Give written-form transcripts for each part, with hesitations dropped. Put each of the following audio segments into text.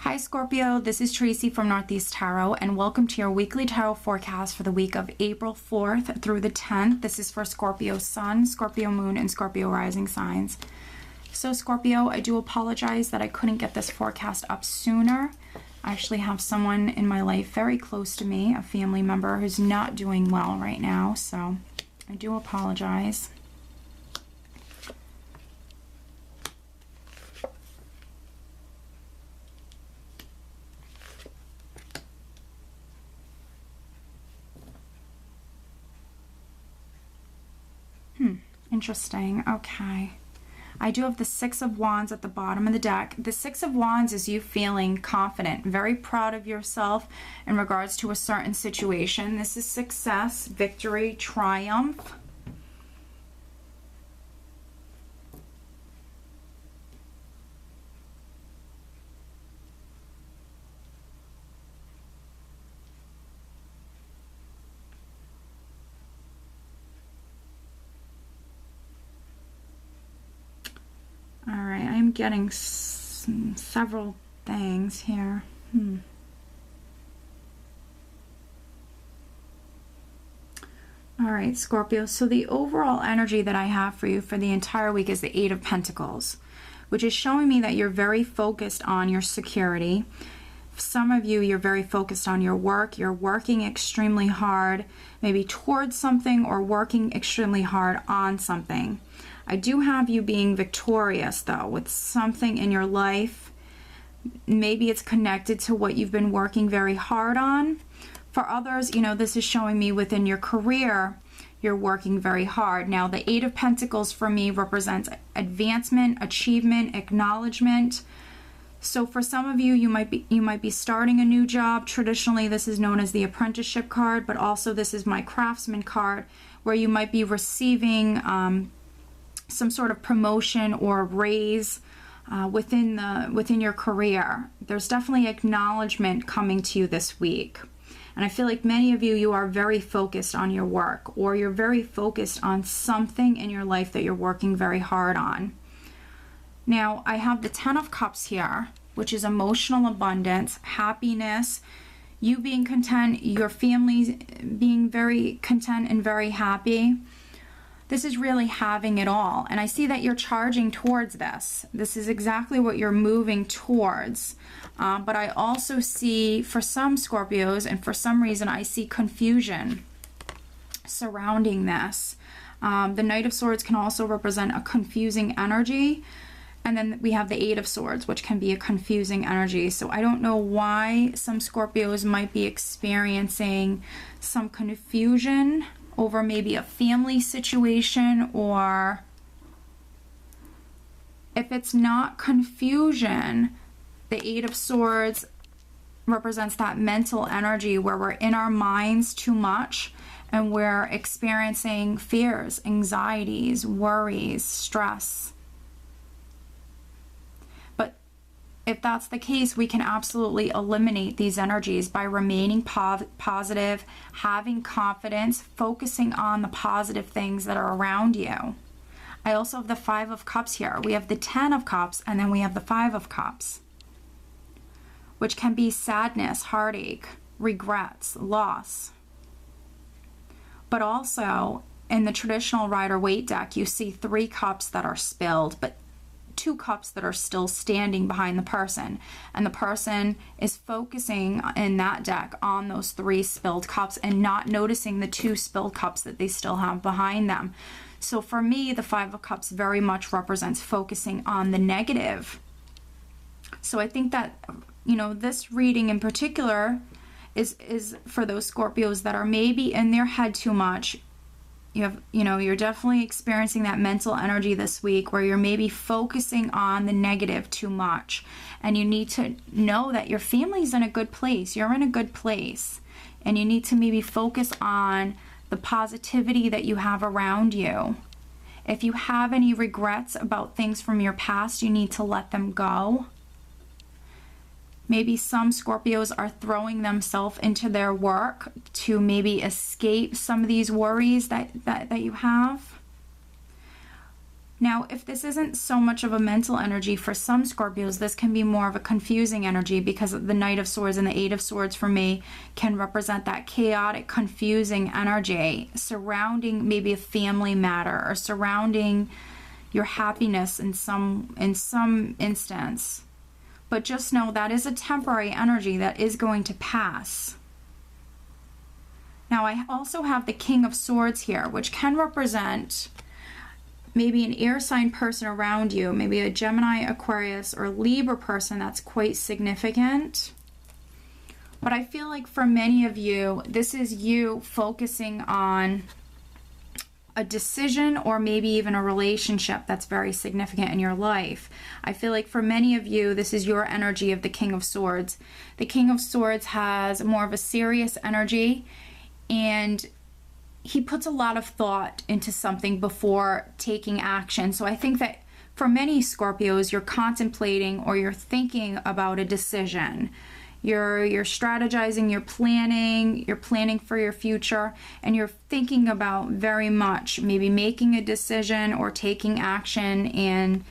Hi Scorpio, this is Tracy from Northeast Tarot, and welcome to your weekly tarot forecast for the week of April 4th through the 10th. This is for Scorpio Sun, Scorpio Moon, and Scorpio Rising signs. So Scorpio, I do apologize that I couldn't get this forecast up sooner. I actually have someone in my life very close to me, a family member who's not doing well right now, so I do apologize. Interesting. Okay. I do have the Six of Wands at the bottom of the deck. The Six of Wands is you feeling confident, very proud of yourself in regards to a certain situation. This is success, victory, triumph. Alright, I'm getting several things here. Alright, Scorpio, so the overall energy that I have for you for the entire week is the Eight of Pentacles, which is showing me that you're very focused on your security. Some of you, you're very focused on your work. You're working extremely hard, maybe towards something or working extremely hard on something. I do have you being victorious, though, with something in your life. Maybe it's connected to what you've been working very hard on. For others, you know, this is showing me within your career, you're working very hard. Now, the Eight of Pentacles for me represents advancement, achievement, acknowledgement. So for some of you, you might be starting a new job. Traditionally, this is known as the apprenticeship card, but also this is my craftsman card, where you might be receiving some sort of promotion or raise within your career. There's definitely acknowledgement coming to you this week. And I feel like many of you, you are very focused on your work, or you're very focused on something in your life that you're working very hard on. Now, I have the Ten of Cups here, which is emotional abundance, happiness, you being content, your family being very content and very happy. This is really having it all. And I see that you're charging towards this. This is exactly what you're moving towards. But I also see, for some Scorpios, and for some reason, I see confusion surrounding this. The Knight of Swords can also represent a confusing energy. And then we have the Eight of Swords, which can be a confusing energy. So I don't know why some Scorpios might be experiencing some confusion over maybe a family situation, or if it's not confusion, the Eight of Swords represents that mental energy where we're in our minds too much and we're experiencing fears, anxieties, worries, stress. If that's the case, we can absolutely eliminate these energies by remaining positive, having confidence, focusing on the positive things that are around you. I also have the Five of Cups here. We have the Ten of Cups, and then we have the Five of Cups, which can be sadness, heartache, regrets, loss. But also, in the traditional Rider-Waite deck, you see 3 cups that are spilled, but 2 cups that are still standing behind the person, and the person is focusing in that deck on those 3 spilled cups and not noticing the 2 spilled cups that they still have behind them. So for me, the Five of Cups very much represents focusing on the negative. So I think that, you know, this reading in particular is for those Scorpios that are maybe in their head too much. You're definitely experiencing that mental energy this week where you're maybe focusing on the negative too much, and you need to know that your family's in a good place. You're in a good place, and you need to maybe focus on the positivity that you have around you. If you have any regrets about things from your past, you need to let them go. Maybe some Scorpios are throwing themselves into their work to maybe escape some of these worries that you have. Now, if this isn't so much of a mental energy for some Scorpios, this can be more of a confusing energy, because the Knight of Swords and the Eight of Swords for me can represent that chaotic, confusing energy surrounding maybe a family matter or surrounding your happiness in some instance. But just know that is a temporary energy that is going to pass. Now, I also have the King of Swords here, which can represent maybe an air sign person around you, maybe a Gemini, Aquarius, or Libra person that's quite significant. But I feel like for many of you, this is you focusing on a decision or maybe even a relationship that's very significant in your life. I feel like for many of you, this is your energy of the King of Swords. The King of Swords has more of a serious energy, and he puts a lot of thought into something before taking action. So I think that for many Scorpios, you're contemplating or you're thinking about a decision. You're strategizing, you're planning for your future, and you're thinking about very much maybe making a decision or taking action and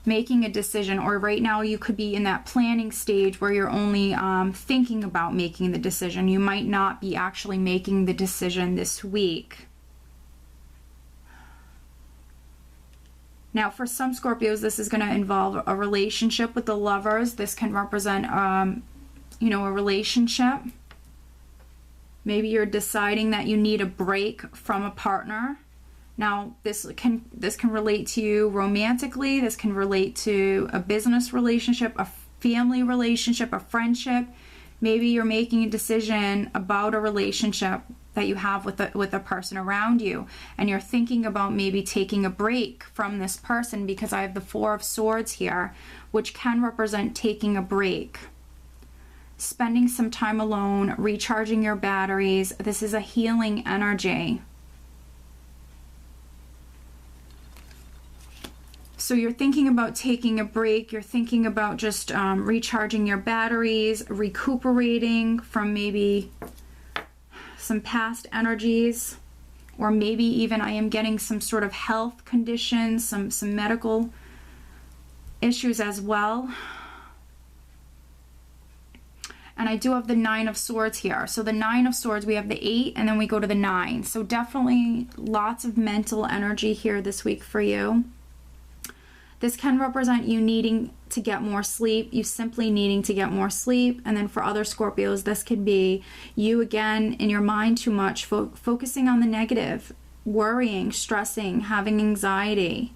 making a decision. Or right now you could be in that planning stage where you're only thinking about making the decision. You might not be actually making the decision this week. Now, for some Scorpios, this is going to involve a relationship with the Lovers. This can represent a relationship. Maybe you're deciding that you need a break from a partner. Now, this can relate to you romantically. This can relate to a business relationship, a family relationship, a friendship. Maybe you're making a decision about a relationship that you have with a person around you, and you're thinking about maybe taking a break from this person, because I have the Four of Swords here, which can represent taking a break. Spending some time alone, recharging your batteries. This is a healing energy. So you're thinking about taking a break. You're thinking about just recharging your batteries, recuperating from maybe some past energies, or maybe even I am getting some sort of health conditions, some medical issues as well. And I do have the Nine of Swords here. So the Nine of Swords, we have the 8, and then we go to the 9. So definitely lots of mental energy here this week for you. This can represent you needing to get more sleep, you simply needing to get more sleep. And then for other Scorpios, this could be you again in your mind too much, focusing on the negative, worrying, stressing, having anxiety.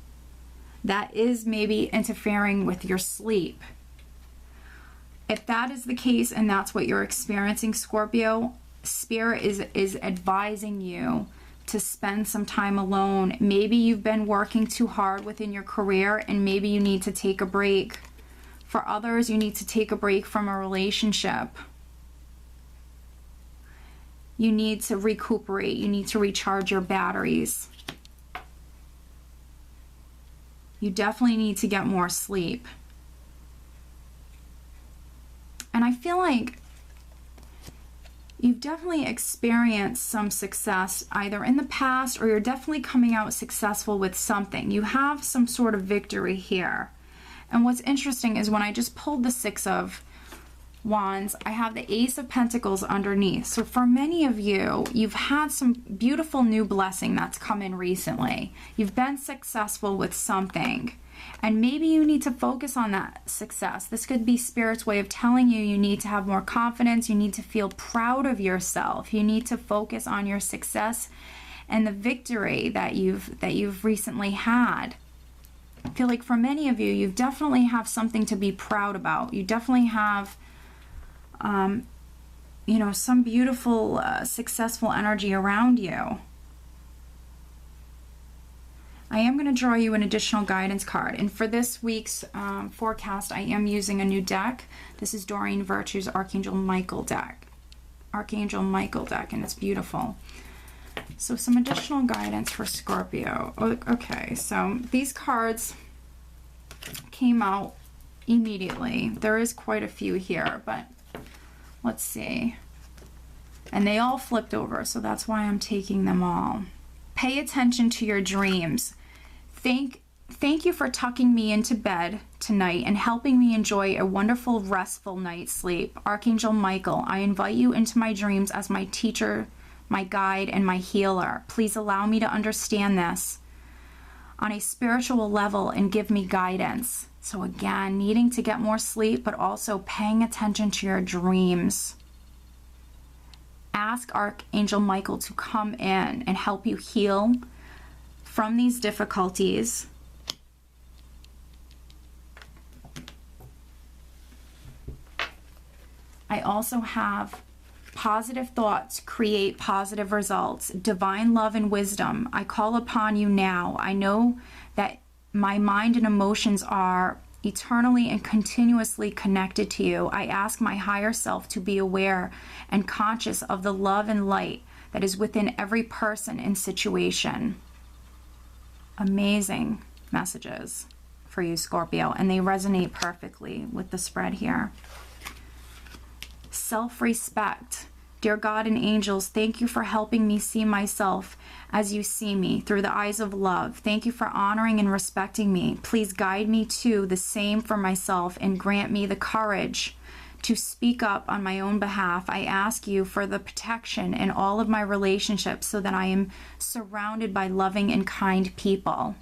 That is maybe interfering with your sleep. If that is the case and that's what you're experiencing, Scorpio, Spirit is advising you to spend some time alone. Maybe you've been working too hard within your career and maybe you need to take a break. For others, you need to take a break from a relationship. You need to recuperate. You need to recharge your batteries. You definitely need to get more sleep. And I feel like you've definitely experienced some success either in the past, or you're definitely coming out successful with something. You have some sort of victory here. And what's interesting is when I just pulled the Six of Wands, I have the Ace of Pentacles underneath. So for many of you, you've had some beautiful new blessing that's come in recently. You've been successful with something. And maybe you need to focus on that success. This could be Spirit's way of telling you need to have more confidence. You need to feel proud of yourself. You need to focus on your success and the victory that you've recently had. I feel like for many of you, you definitely have something to be proud about. You definitely have, some beautiful, successful energy around you. I am going to draw you an additional guidance card. And for this week's forecast, I am using a new deck. This is Doreen Virtue's Archangel Michael deck. And it's beautiful. So some additional guidance for Scorpio. Okay, so these cards came out immediately. There is quite a few here, but let's see. And they all flipped over, so that's why I'm taking them all. Pay attention to your dreams. Think Thank you for tucking me into bed tonight and helping me enjoy a wonderful, restful night's sleep. Archangel Michael, I invite you into my dreams as my teacher, my guide, and my healer. Please allow me to understand this on a spiritual level and give me guidance. So again, needing to get more sleep, but also paying attention to your dreams. Ask Archangel Michael to come in and help you heal from these difficulties. I also have positive thoughts create positive results. Divine love and wisdom, I call upon you now. I know that my mind and emotions are eternally and continuously connected to you. I ask my higher self to be aware and conscious of the love and light that is within every person and situation. Amazing messages for you, Scorpio, and they resonate perfectly with the spread here. Self-respect. Dear God and angels, thank you for helping me see myself as you see me through the eyes of love. Thank you for honoring and respecting me. Please guide me to the same for myself and grant me the courage to speak up on my own behalf. I ask you for the protection in all of my relationships so that I am surrounded by loving and kind people.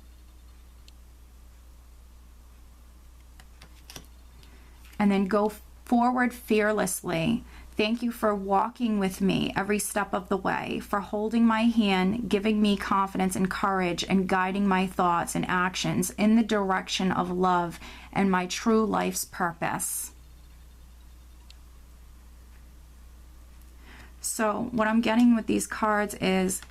And then go forward fearlessly. Thank you for walking with me every step of the way, for holding my hand, giving me confidence and courage, and guiding my thoughts and actions in the direction of love and my true life's purpose. So what I'm getting with these cards is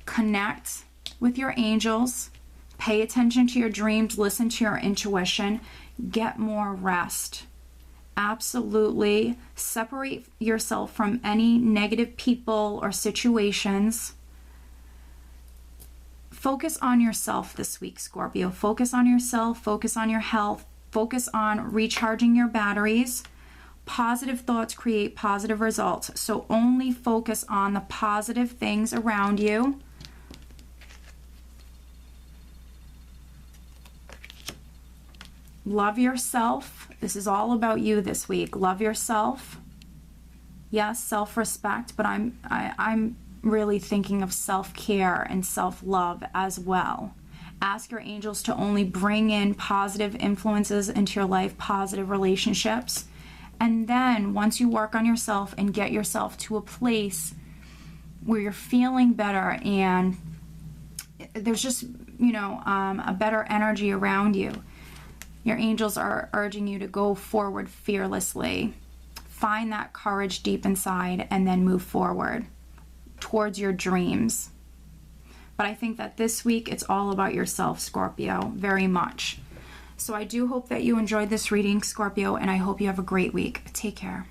connect with your angels, pay attention to your dreams, listen to your intuition, get more rest. Absolutely separate yourself from any negative people or situations. Focus on yourself this week, Scorpio. Focus on yourself, focus on your health, focus on recharging your batteries. Positive thoughts create positive results. So only focus on the positive things around you. Love yourself. This is all about you this week. Love yourself. Yes, self-respect, but I'm really thinking of self-care and self-love as well. Ask your angels to only bring in positive influences into your life, positive relationships. And then once you work on yourself and get yourself to a place where you're feeling better and there's just, a better energy around you, your angels are urging you to go forward fearlessly. Find that courage deep inside and then move forward towards your dreams. But I think that this week it's all about yourself, Scorpio, very much. So I do hope that you enjoyed this reading, Scorpio, and I hope you have a great week. Take care.